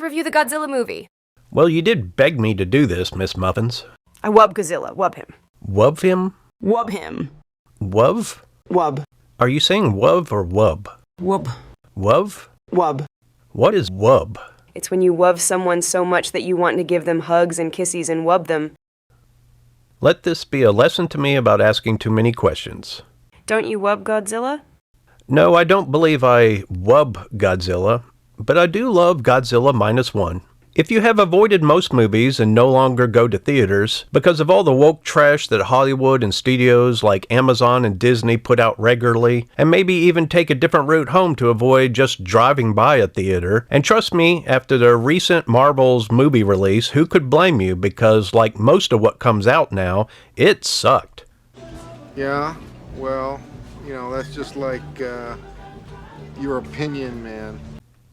review the Godzilla movie. Well, you did beg me to do this, Miss Muffins. I wub Godzilla. Wub him. Wub him? Wub him. Wuv? Wub. Are you saying wuv or wub? Wub. Wuv? Wub. What is wub? It's when you wub someone so much that you want to give them hugs and kisses and wub them. Let this be a lesson to me about asking too many questions. Don't you wub Godzilla? No, I don't believe I wub Godzilla, but I do love Godzilla Minus One. If you have avoided most movies and no longer go to theaters because of all the woke trash that Hollywood and studios like Amazon and Disney put out regularly, and maybe even take a different route home to avoid just driving by a theater, and trust me, after the recent Marvel's movie release, who could blame you, because like most of what comes out now, it sucked. Yeah, well, that's just like your opinion, man.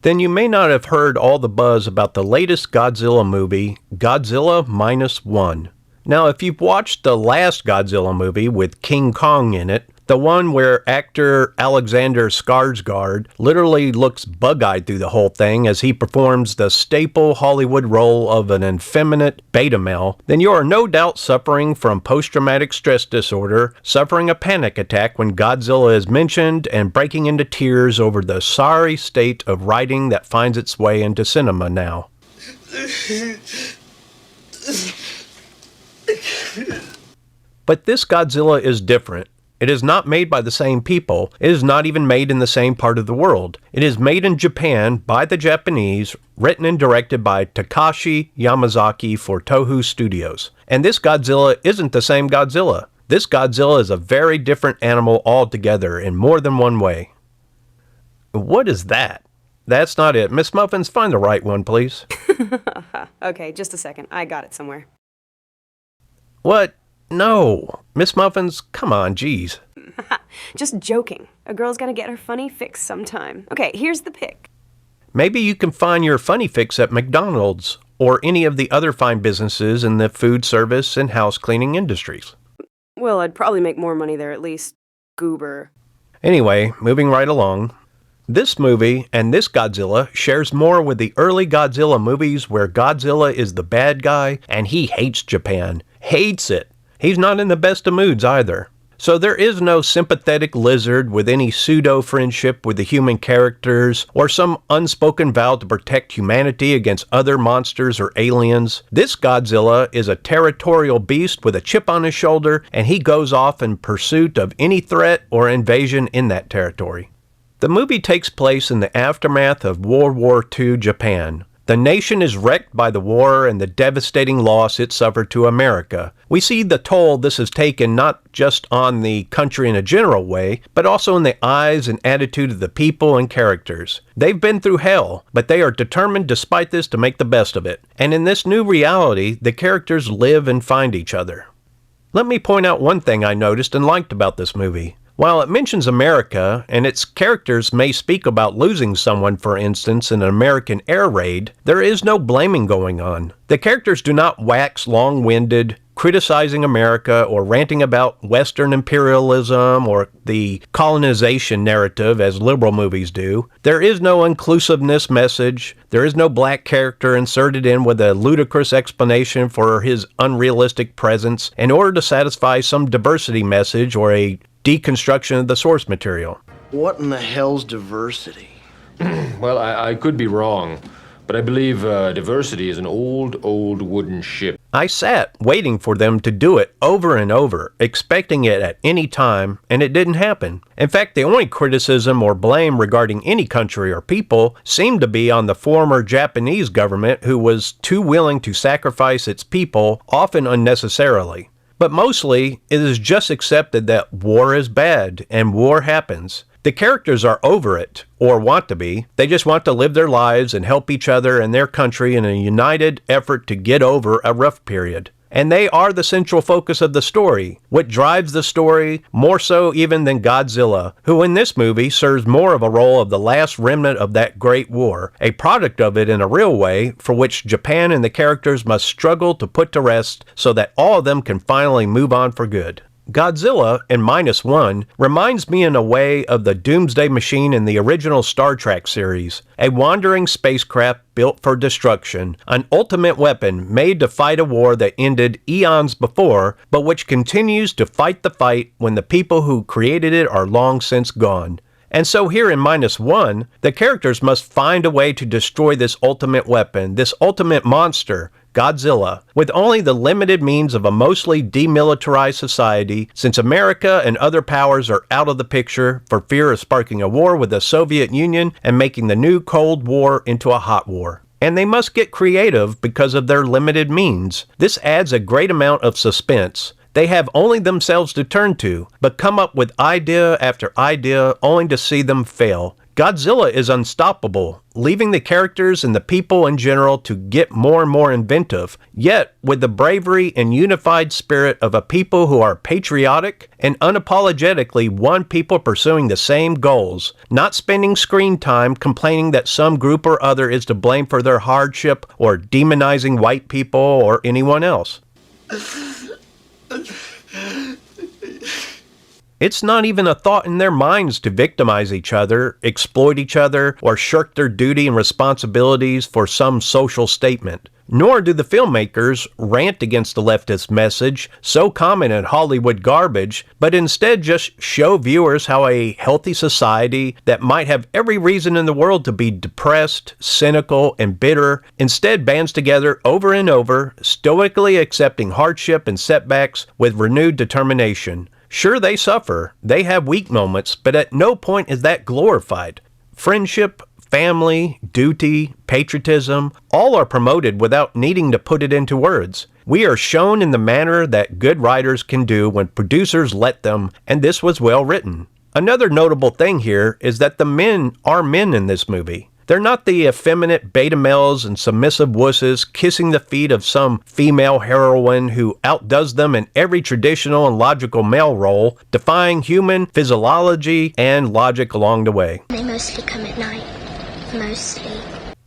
Then you may not have heard all the buzz about the latest Godzilla movie, Godzilla Minus One. Now, if you've watched the last Godzilla movie with King Kong in it, the one where actor Alexander Skarsgård literally looks bug-eyed through the whole thing as he performs the staple Hollywood role of an effeminate beta male, then you are no doubt suffering from post-traumatic stress disorder, suffering a panic attack when Godzilla is mentioned, and breaking into tears over the sorry state of writing that finds its way into cinema now. But this Godzilla is different. It is not made by the same people. It is not even made in the same part of the world. It is made in Japan by the Japanese, written and directed by Takashi Yamazaki for Toho Studios. And this Godzilla isn't the same Godzilla. This Godzilla is a very different animal altogether in more than one way. What is that? That's not it. Miss Muffins, find the right one, please. Okay, just a second. I got it somewhere. What? No. Miss Muffins, come on, geez. Just joking. A girl's gotta get her funny fix sometime. Okay, here's the pic. Maybe you can find your funny fix at McDonald's or any of the other fine businesses in the food service and house cleaning industries. Well, I'd probably make more money there at least. Goober. Anyway, moving right along. This movie and this Godzilla shares more with the early Godzilla movies where Godzilla is the bad guy and he hates Japan. Hates it. He's not in the best of moods either. So there is no sympathetic lizard with any pseudo-friendship with the human characters or some unspoken vow to protect humanity against other monsters or aliens. This Godzilla is a territorial beast with a chip on his shoulder, and he goes off in pursuit of any threat or invasion in that territory. The movie takes place in the aftermath of World War II Japan. The nation is wrecked by the war and the devastating loss it suffered to America. We see the toll this has taken not just on the country in a general way, but also in the eyes and attitude of the people and characters. They've been through hell, but they are determined despite this to make the best of it. And in this new reality, the characters live and find each other. Let me point out one thing I noticed and liked about this movie. While it mentions America, and its characters may speak about losing someone, for instance, in an American air raid, there is no blaming going on. The characters do not wax long-winded, criticizing America or ranting about Western imperialism or the colonization narrative as liberal movies do. There is no inclusiveness message. There is no black character inserted in with a ludicrous explanation for his unrealistic presence in order to satisfy some diversity message or a deconstruction of the source material. What in the hell's diversity? Well, I could be wrong, but I believe diversity is an old wooden ship. I sat waiting for them to do it over and over, expecting it at any time, and it didn't happen. In fact, the only criticism or blame regarding any country or people seemed to be on the former Japanese government, who was too willing to sacrifice its people, often unnecessarily. But mostly, it is just accepted that war is bad, and war happens. The characters are over it, or want to be. They just want to live their lives and help each other and their country in a united effort to get over a rough period. And they are the central focus of the story, what drives the story, more so even than Godzilla, who in this movie serves more of a role of the last remnant of that great war, a product of it in a real way, for which Japan and the characters must struggle to put to rest so that all of them can finally move on for good. Godzilla in Minus One reminds me in a way of the Doomsday Machine in the original Star Trek series, a wandering spacecraft built for destruction, an ultimate weapon made to fight a war that ended eons before, but which continues to fight the fight when the people who created it are long since gone. And so here in Minus One, the characters must find a way to destroy this ultimate weapon, this ultimate monster, Godzilla, with only the limited means of a mostly demilitarized society, since America and other powers are out of the picture for fear of sparking a war with the Soviet Union and making the new Cold War into a hot war. And they must get creative because of their limited means. This adds a great amount of suspense. They have only themselves to turn to, but come up with idea after idea only to see them fail. Godzilla is unstoppable, leaving the characters and the people in general to get more and more inventive, yet with the bravery and unified spirit of a people who are patriotic and unapologetically one people pursuing the same goals, not spending screen time complaining that some group or other is to blame for their hardship or demonizing white people or anyone else. It's not even a thought in their minds to victimize each other, exploit each other, or shirk their duty and responsibilities for some social statement. Nor do the filmmakers rant against the leftist message, so common in Hollywood garbage, but instead just show viewers how a healthy society that might have every reason in the world to be depressed, cynical, and bitter, instead bands together over and over, stoically accepting hardship and setbacks with renewed determination. Sure, they suffer, they have weak moments, but at no point is that glorified. Friendship, family, duty, patriotism, all are promoted without needing to put it into words. We are shown in the manner that good writers can do when producers let them, and this was well written. Another notable thing here is that the men are men in this movie. They're not the effeminate beta males and submissive wusses kissing the feet of some female heroine who outdoes them in every traditional and logical male role, defying human physiology and logic along the way. They mostly come at night. Mostly.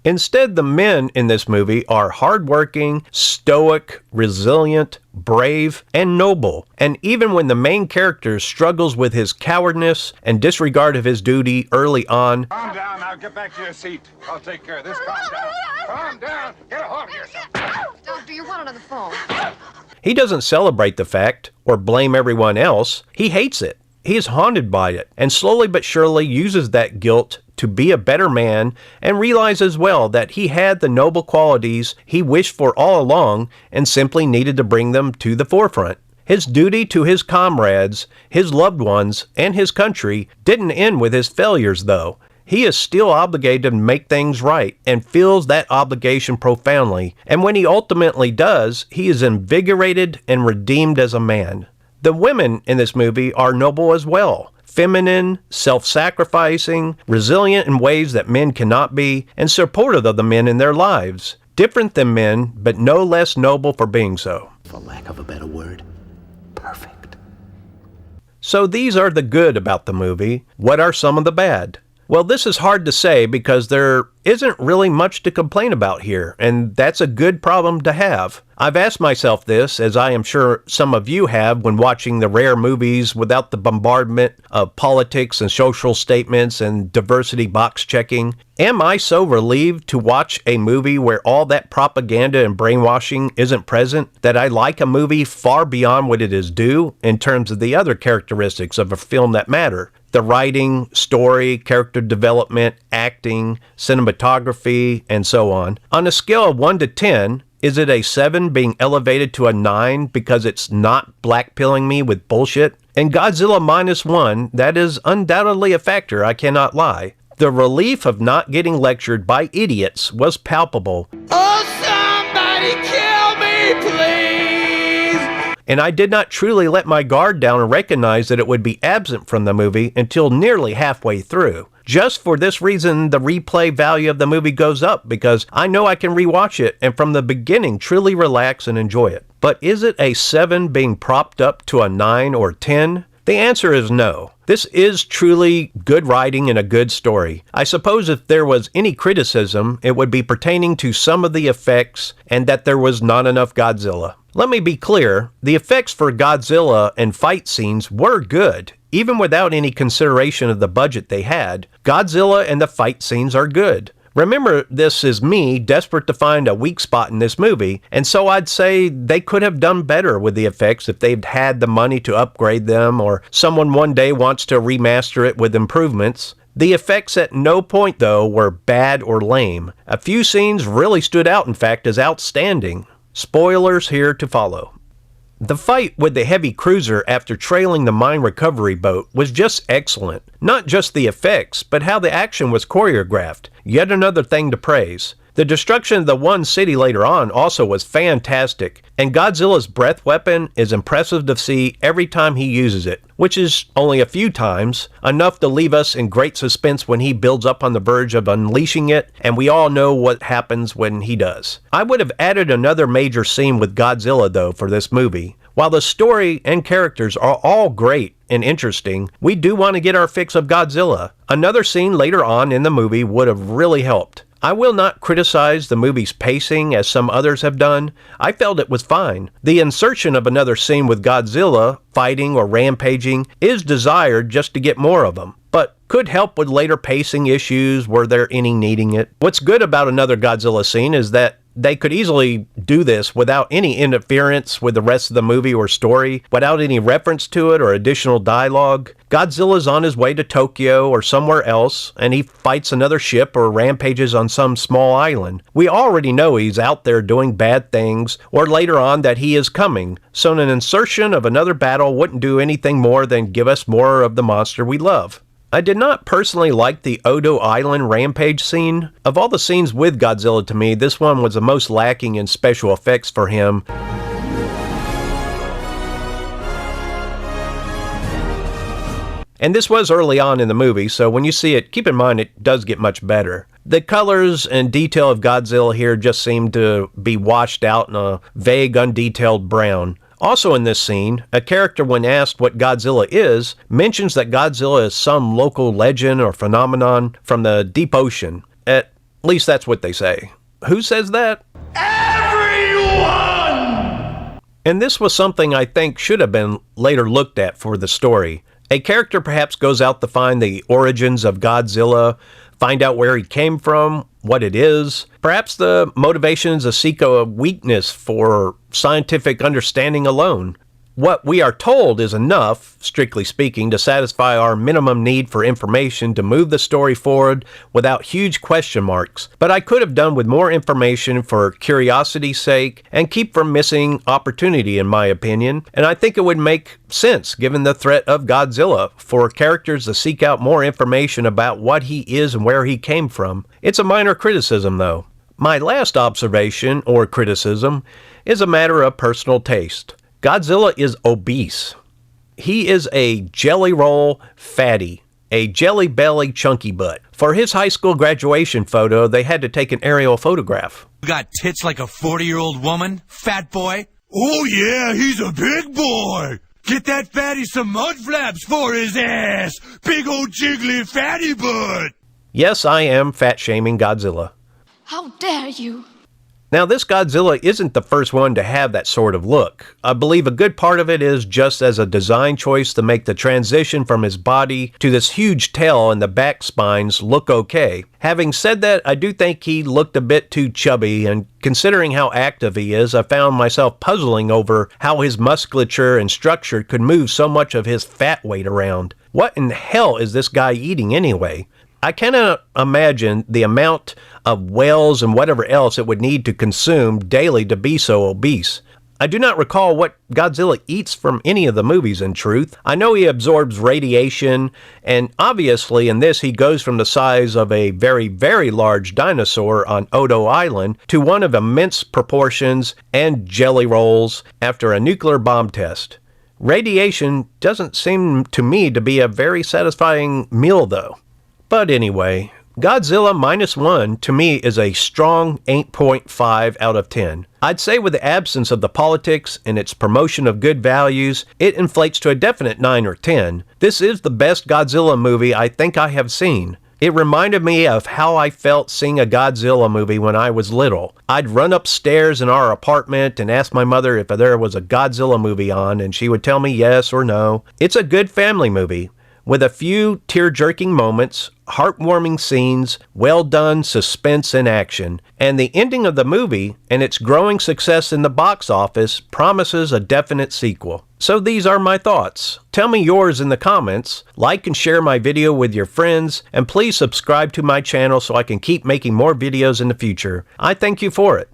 Instead, the men in this movie are hardworking, stoic, resilient, brave, and noble. And even when the main character struggles with his cowardness and disregard of his duty early on, Calm down, now get back to your seat. I'll take care of this. Calm down. Calm down. Get a hold of yourself. Doctor, you're wanted on the phone. he doesn't celebrate the fact or blame everyone else. He hates it. He is haunted by it, and slowly but surely uses that guilt to be a better man, and realizes well that he had the noble qualities he wished for all along and simply needed to bring them to the forefront. His duty to his comrades, his loved ones, and his country didn't end with his failures, though. He is still obligated to make things right and feels that obligation profoundly, and when he ultimately does, he is invigorated and redeemed as a man. The women in this movie are noble as well. Feminine, self-sacrificing, resilient in ways that men cannot be, and supportive of the men in their lives. Different than men, but no less noble for being so. For lack of a better word, perfect. So these are the good about the movie. What are some of the bad? Well, this is hard to say because there isn't really much to complain about here, and that's a good problem to have. I've asked myself this, as I am sure some of you have when watching the rare movies without the bombardment of politics and social statements and diversity box checking. Am I so relieved to watch a movie where all that propaganda and brainwashing isn't present that I like a movie far beyond what it is due in terms of the other characteristics of a film that matter? The writing, story, character development, acting, cinematography, and so on. On a scale of 1 to 10, is it a 7 being elevated to a 9 because it's not blackpilling me with bullshit? In Godzilla Minus One, that is undoubtedly a factor, I cannot lie. The relief of not getting lectured by idiots was palpable. Oh, somebody kill me, please! And I did not truly let my guard down and recognize that it would be absent from the movie until nearly halfway through. Just for this reason, the replay value of the movie goes up because I know I can rewatch it and from the beginning truly relax and enjoy it. But is it a 7 being propped up to a 9 or 10? The answer is no. This is truly good writing and a good story. I suppose if there was any criticism, it would be pertaining to some of the effects and that there was not enough Godzilla. Let me be clear, the effects for Godzilla and fight scenes were good. Even without any consideration of the budget they had, Godzilla and the fight scenes are good. Remember, this is me desperate to find a weak spot in this movie, and so I'd say they could have done better with the effects if they'd had the money to upgrade them, or someone one day wants to remaster it with improvements. The effects at no point, though, were bad or lame. A few scenes really stood out, in fact, as outstanding. Spoilers here to follow. The fight with the heavy cruiser after trailing the mine recovery boat was just excellent. Not just the effects, but how the action was choreographed. Yet another thing to praise. The destruction of the one city later on also was fantastic, and Godzilla's breath weapon is impressive to see every time he uses it, which is only a few times, enough to leave us in great suspense when he builds up on the verge of unleashing it, and we all know what happens when he does. I would have added another major scene with Godzilla, though, for this movie. While the story and characters are all great and interesting, we do want to get our fix of Godzilla. Another scene later on in the movie would have really helped. I will not criticize the movie's pacing as some others have done. I felt it was fine. The insertion of another scene with Godzilla, fighting or rampaging, is desired just to get more of them, but could help with later pacing issues were there any needing it. What's good about another Godzilla scene is that they could easily do this without any interference with the rest of the movie or story, without any reference to it or additional dialogue. Godzilla's on his way to Tokyo or somewhere else, and he fights another ship or rampages on some small island. We already know he's out there doing bad things, or later on that he is coming, so an insertion of another battle wouldn't do anything more than give us more of the monster we love. I did not personally like the Odo Island rampage scene. Of all the scenes with Godzilla, to me, this one was the most lacking in special effects for him. And this was early on in the movie, so when you see it, keep in mind it does get much better. The colors and detail of Godzilla here just seem to be washed out in a vague, undetailed brown. Also in this scene, a character, when asked what Godzilla is, mentions that Godzilla is some local legend or phenomenon from the deep ocean. At least that's what they say. Who says that? Everyone! And this was something I think should have been later looked at for the story. A character perhaps goes out to find the origins of Godzilla, find out where he came from, what it is. Perhaps the motivations to seek a weakness for scientific understanding alone. What we are told is enough, strictly speaking, to satisfy our minimum need for information to move the story forward without huge question marks, but I could have done with more information for curiosity's sake and keep from missing opportunity, in my opinion, and I think it would make sense, given the threat of Godzilla, for characters to seek out more information about what he is and where he came from. It's a minor criticism, though. My last observation, or criticism, is a matter of personal taste. Godzilla is obese. He is a jelly roll fatty, a jelly belly chunky butt. For his high school graduation photo, they had to take an aerial photograph. You got tits like a 40-year-old woman, fat boy? Oh yeah, he's a big boy. Get that fatty some mud flaps for his ass. Big old jiggly fatty butt. Yes, I am fat-shaming Godzilla. How dare you? Now, this Godzilla isn't the first one to have that sort of look. I believe a good part of it is just as a design choice to make the transition from his body to this huge tail and the back spines look okay. Having said that, I do think he looked a bit too chubby, and considering how active he is, I found myself puzzling over how his musculature and structure could move so much of his fat weight around. What in hell is this guy eating anyway? I cannot imagine the amount of whales and whatever else it would need to consume daily to be so obese. I do not recall what Godzilla eats from any of the movies, in truth. I know he absorbs radiation, and obviously in this he goes from the size of a very, very large dinosaur on Odo Island to one of immense proportions and jelly rolls after a nuclear bomb test. Radiation doesn't seem to me to be a very satisfying meal, though. But anyway, Godzilla Minus One to me is a strong 8.5 out of 10. I'd say with the absence of the politics and its promotion of good values, it inflates to a definite 9 or 10. This is the best Godzilla movie I think I have seen. It reminded me of how I felt seeing a Godzilla movie when I was little. I'd run upstairs in our apartment and ask my mother if there was a Godzilla movie on, and she would tell me yes or no. It's a good family movie, with a few tear-jerking moments, heartwarming scenes, well-done suspense and action, and the ending of the movie and its growing success in the box office promises a definite sequel. So these are my thoughts. Tell me yours in the comments, like and share my video with your friends, and please subscribe to my channel so I can keep making more videos in the future. I thank you for it.